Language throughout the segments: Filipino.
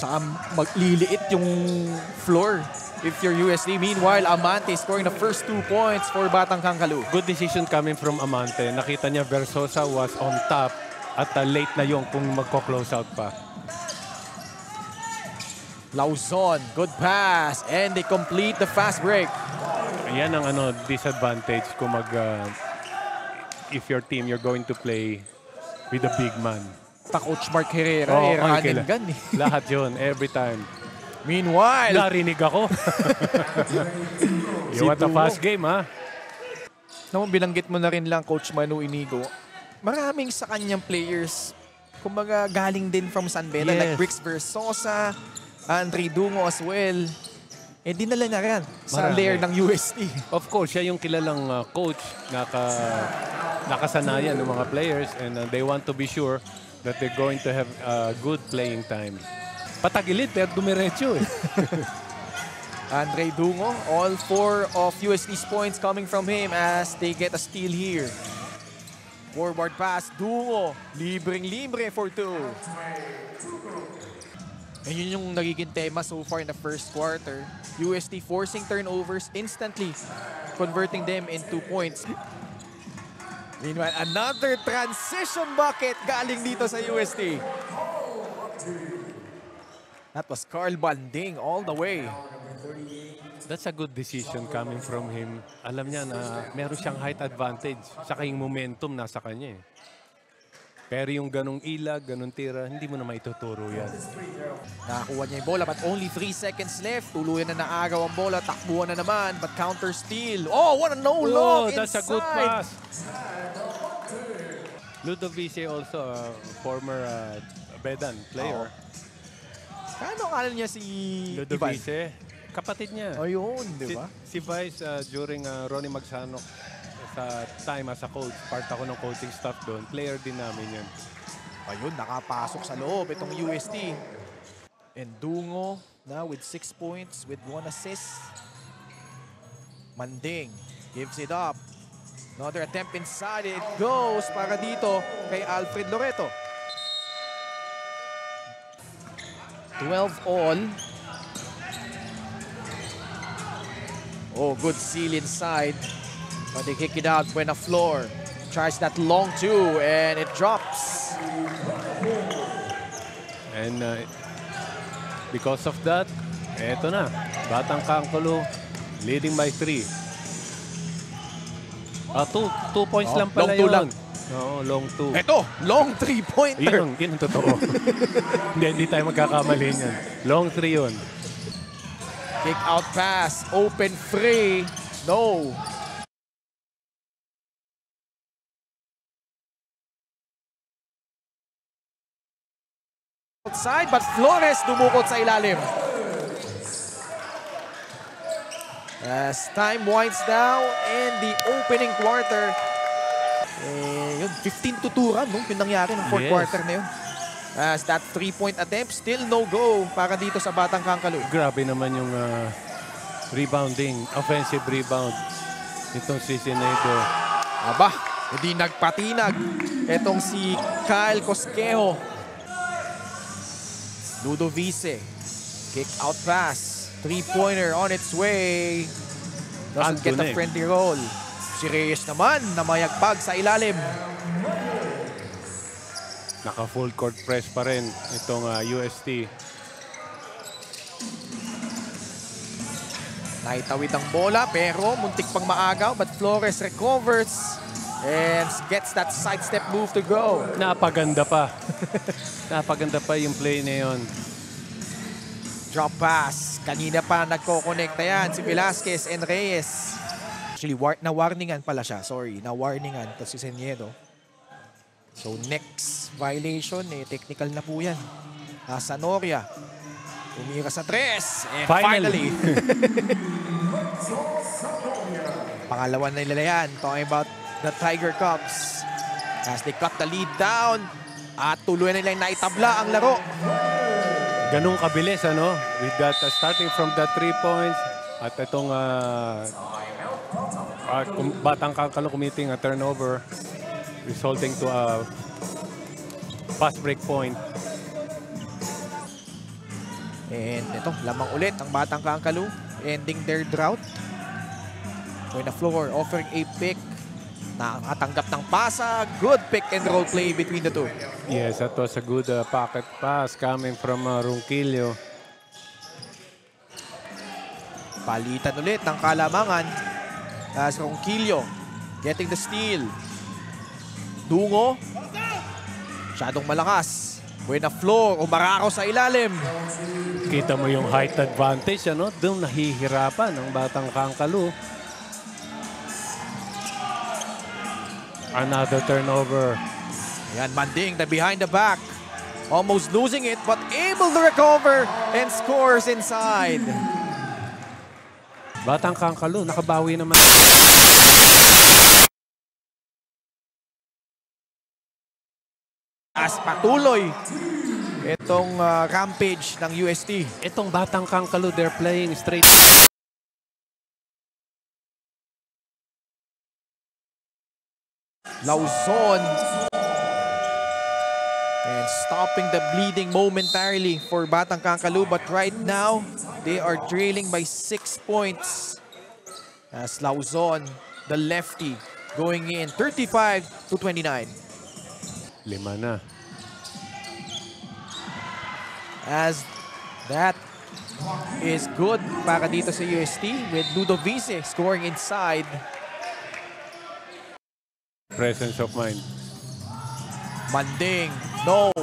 Tsaka magliliit yung floor if you're USD. Meanwhile, Amante scoring the first 2 points for Batang Kangkalu. Good decision coming from Amante. Nakita niya Versosa was on top at late na yung kung magko-close out pa. Lauzon, good pass, and they complete the fast break. Yan ang disadvantage kung if your team you're going to play with a big man. Coach Mark Herrera, running gun eh. Lahat yun, every time. Meanwhile, narinig ako. You want a fast game, ha? Naman binanggit mo na rin lang, Coach Manu Inigo, maraming sa kanyang players, kumbaga galing din from San Beda, like Brix Versosa, Andre Dungo as well. Eh, dinala na rin sa lair ng UST. Of course, siya yung kilalang coach, nakasanayan ng mga players, and they want to be sure that they're going to have good playing time. Patagilid, pero dumiretso eh. Andre Dungo, all 4 of UST's points coming from him as they get a steal here. Forward pass, Dungo, libreng-libre for 2. And yun yung nagiging tema so far in the first quarter. UST forcing turnovers instantly, converting them into points. Meanwhile, another transition bucket galing dito sa UST. That was Carl Banding all the way. That's a good decision coming from him. Alam niya na meron siyang height advantage. Saka yung momentum nasa kanya eh. Pero yung ganong ilag, ganong tira, hindi mo na maituturo yan. Nakakuha niya yung bola but only 3 seconds left. Tuluyan na naagaw ang bola. Takbuhan na naman but counter steal. Oh, what a no-look inside. That's a good pass. Ludovice also a former Bedan player. Paano akala niya si Ludovice? Kapatid niya. Ayun, di ba? Si Vice during Ronnie Magsano sa time as a coach, part ako ng coaching staff doon. Player din namin yun. Ayun, nakapasok sa loob itong UST. And Dungo now with 6 points with 1 assist. Manding gives it up. Another attempt inside. It goes para dito kay Alfred Loreto. 12 all. Oh, good seal inside. But they kick it out when a floor tries that long 2 and it drops. And because of that, eto na. Batang Kangkalu leading by 3. 2 points lang pala yun. Oo, long 2. Eto, long 3-pointer. Yun ang totoo. Hindi tayo magkakamali niyan. Long 3 yun. Kick out pass, open free. No. Outside, but Flores dumukot sa ilalim. As time winds down in the opening quarter. Yun, 15-2 run, no? Yung nangyari ng fourth quarter na yun. As that 3-point attempt, still no go para dito sa Batang Kangkalu. Grabe naman yung rebounding, offensive rebound nitong si Sinedo. Aba, hindi nagpatinag. Etong si Kyle Cosquejo. Ludovice, kick out pass. 3-pointer on its way. Doesn't get a friendly roll. Si Reyes naman, namayagpag sa ilalim. Naka full court press pa rin itong UST. Naitawid ang bola pero muntik pang maagaw but Flores recovers and gets that sidestep move to go. Napaganda pa. Napaganda pa yung play na yun. Drop pass. Kanina pa nagko-connecta yan si Velasquez and Reyes. Actually, na-warningan pala siya. Sorry, na-warningan to si Seniedo. So next violation, technical na po yan. Sanoria. Umira sa 3. And finally. Pangalawa na nila yan. Talking about the Tiger Cubs. As they cut the lead down. At tuloy na nila naitabla ang laro. Ganun kabilis, ano? With that, starting from the 3 points. At itong Batang Kangkalu committing a turnover. Resulting to a fast break point. And ito, lamang ulit ang Batang Kangkalu, ending their drought. Buena Flor offering a pick. Nakatanggap ng pasa. Good pick and roll play between the two. Yes, that was a good pocket pass coming from Ronquillo. Palitan ulit ng kalamangan. As Ronquillo getting the steal. Dungo. Masyadong malakas. Buena Flor, umarako sa ilalim. Kita mo yung height advantage, ano? Doon nahihirapan ang Batang Kangkalu. Another turnover. Ayan, Manding, the behind the back. Almost losing it, but able to recover and scores inside. Batang Kangkalu, nakabawi naman. As patuloy itong rampage ng UST. Itong Batang Kangkalu, they're playing straight. Lauzon. And stopping the bleeding momentarily for Batang Kangkalu. But right now, they are trailing by 6 points. As Lauzon, the lefty, going in 35-29. 5 na. As that is good para dito sa UST with Ludovice scoring inside. Presence of mind. Manding, no.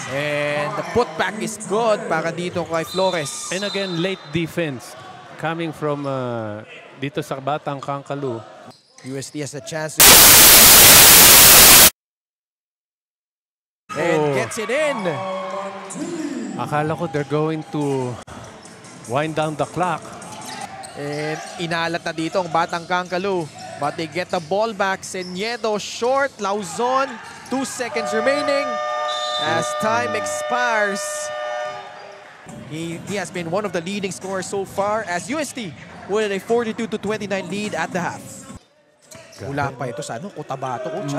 And the putback is good para dito kay Flores. And again, late defense coming from dito sa Batang Kangkalu. UST has a chance to... And gets it in. Akala ko they're going to wind down the clock. And inalat na dito ang Batang Kangkalu. But they get the ball back. Seniedo short. Lauzon, 2 seconds remaining. As time expires. He has been one of the leading scorers so far as UST with a 42-29 lead at the half. Mula pa ito sa Cotabato, coach.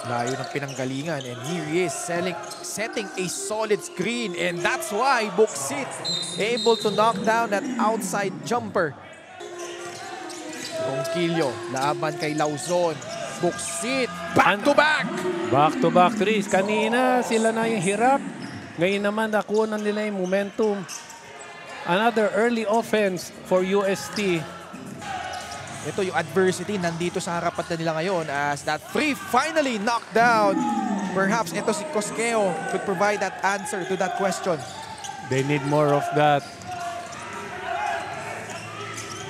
Layo ng pinanggalingan, and here he is setting a solid screen, and that's why Buksit able to knock down that outside jumper. Ronquillo, laban kay Lauzon. Buksit, back-to-back! Back-to-back threes. Kanina sila na yung hirap. Ngayon naman nakuha na nila yung momentum. Another early offense for UST. Ito yung adversity nandito sa harapan na nila ngayon as that free finally knocked down. Perhaps ito si Cosqueo could provide that answer to that question. They need more of that.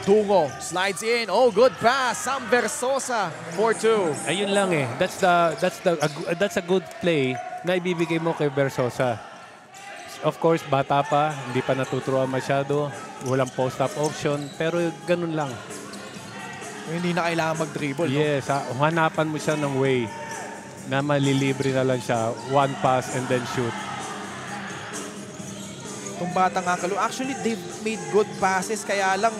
Dungo slides in. Oh, good pass. Sam Versosa, 4-2. Ayun lang eh. That's a good play na ibibigay mo kay Versosa. Of course, bata pa, hindi pa natuturuan masyado. Walang post-up option, pero ganun lang. Hindi na kailangan mag-dribble. Yes, hanapan mo siya ng way na malilibre na lang siya. One pass and then shoot. Itong Batang Kangkalu, actually, they've made good passes. Kaya lang,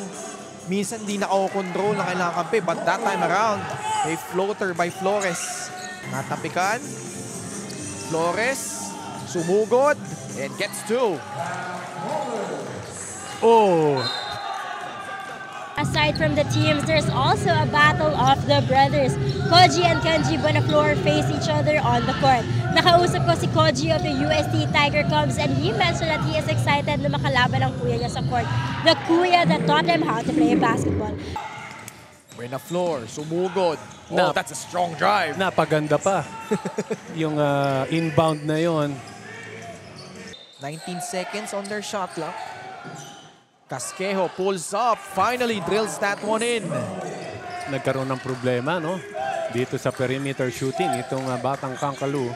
minsan di na-control na kailangan kampi. But that time around, a floater by Flores. Natapikan. Flores, sumugod, and gets 2. Oh! Aside from the teams, there's also a battle of the brothers. Koji and Kenji Bonaflor face each other on the court. Nakausap ko si Koji of the UST Tiger Cubs, and he mentioned that he is excited na makalaban ang kuya niya sa court. The kuya that taught him how to play basketball. Bonaflor, sumugod. Oh, that's a strong drive. Napaganda pa. Yung inbound na yon. 19 seconds on their shot clock. Casquejo pulls up, finally drills that one in. Nagkaroon ng problema, no? Dito sa perimeter shooting, itong Batang Kangkalu.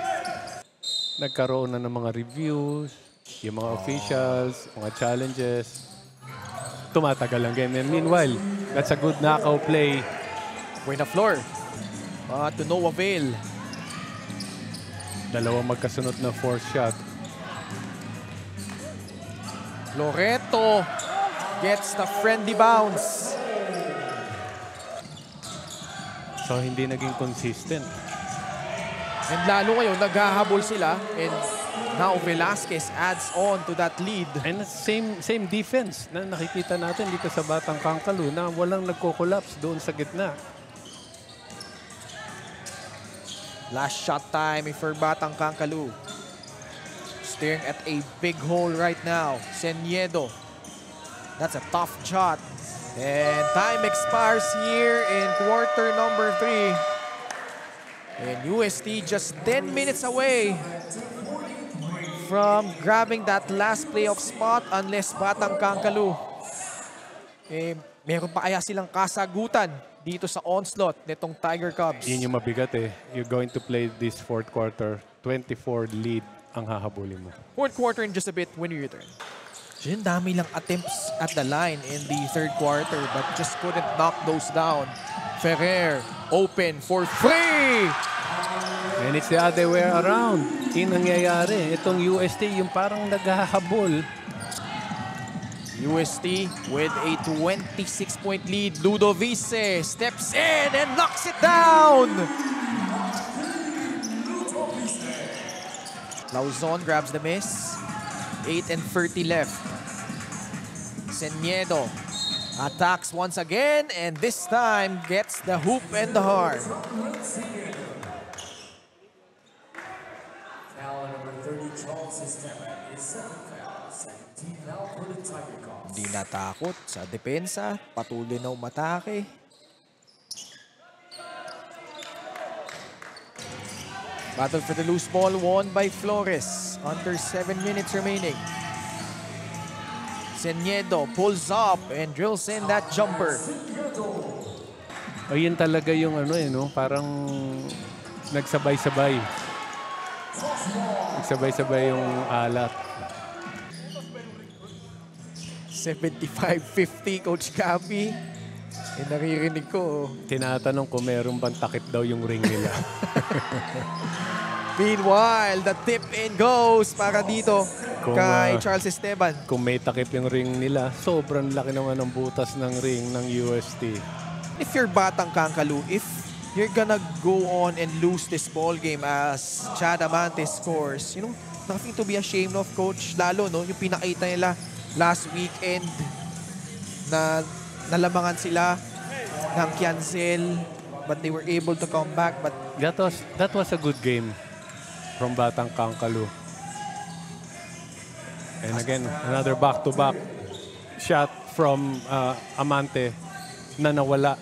Nagkaroon na ng mga reviews, yung mga officials, mga challenges. Tumatagal ang game. And meanwhile, that's a good knockout play. Bonaflor, to no avail. Dalawang magkasunod na fourth shot. Loreto gets the friendly bounce. So, hindi naging consistent. And lalo ngayon, naghahabol sila. And now Velasquez adds on to that lead. And same defense na nakikita natin dito sa Batang Kangkalu na walang nagko-collapse doon sa gitna. Last shot time for Batang Kangkalu. Staring at a big hole right now. Seniedo. That's a tough shot. And time expires here in quarter number 3. And UST just 10 minutes away from grabbing that last playoff spot unless Batang Kangkalu. Meron pa kaya silang kasagutan dito sa onslaught nitong Tiger Cubs. Yun yung mabigat eh. You're going to play this fourth quarter. 24 lead ang hahabulin mo. Fourth quarter in just a bit when we return. Yung dami lang attempts at the line in the third quarter but just couldn't knock those down. Ferrer open for free! And it's the other way around. Yung nangyayari. Itong UST yung parang naghahabol. UST with a 26-point lead. Ludovice steps in and knocks it down! Lauzon grabs the miss. 8:30 left. Seniedo attacks once again and this time gets the hoop and the heart. Hindi natakot sa depensa, patuloy na umatake. Battle for the loose ball won by Flores. Under 7 minutes remaining. Seniedo pulls up and drills in that jumper. Ayun talaga yung ano eh, no? Parang nagsabay-sabay. Nagsabay-sabay yung alat. 75-50, Coach Cappy. Naririnig ko. Tinatanong ko meron bang takip daw yung ring nila. Meanwhile, the tip in goes para dito kay Charles Esteban. Kung may takip yung ring nila, sobrang laki naman ang butas ng ring ng UST. If you're Batang Kangkalu, if you're gonna go on and lose this ball game as Chad Amante scores, you know, nothing to be ashamed of, Coach. Lalo, no, yung pinakita nila last weekend na nalamangan sila ng Kianzel, but they were able to come back. But that was a good game from Batang Kangkalu. And again, another back-to-back shot from Amante na nawala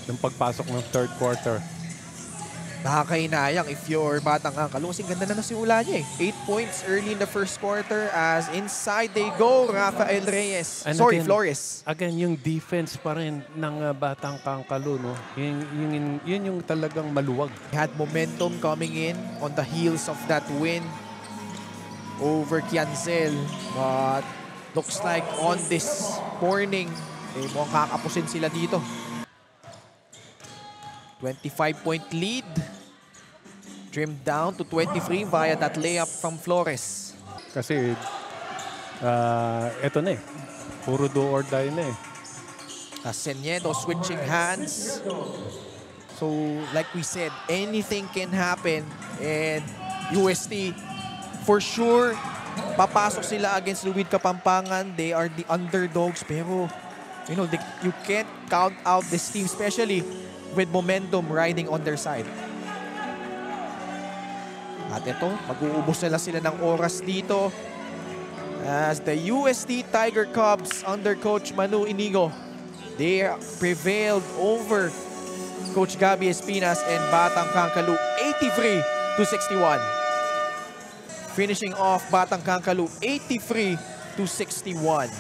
ng pagpasok ng third quarter. Nakakainayang if you're Batang Kangkalu. Kasi ganda na nasimula niya eh. 8 points early in the first quarter as inside they go, Rafael Reyes. And Sorry, again, Flores. Again, yung defense pa rin ng Batang Kangkalu, no? Yun yung talagang maluwag. Had momentum coming in on the heels of that win over Kianzel. But looks like on this morning, mukhang kakapusin sila dito. 25-point lead. Trimmed down to 23 via that layup from Flores. Kasi, eto na eh. Puro do or die na eh. Seniedo switching hands. So, like we said, anything can happen. And UST, for sure, papasok sila against Luwid Kapampangan. They are the underdogs. Pero, you know, you can't count out this team, especially with momentum riding on their side. At ito, mag-uubos nila sila ng oras dito as the UST Tiger Cubs under Coach Manu Inigo, they prevailed over Coach Gabby Espinas and Batang Kangkalu 83-61. Finishing off Batang Kangkalu 83-61.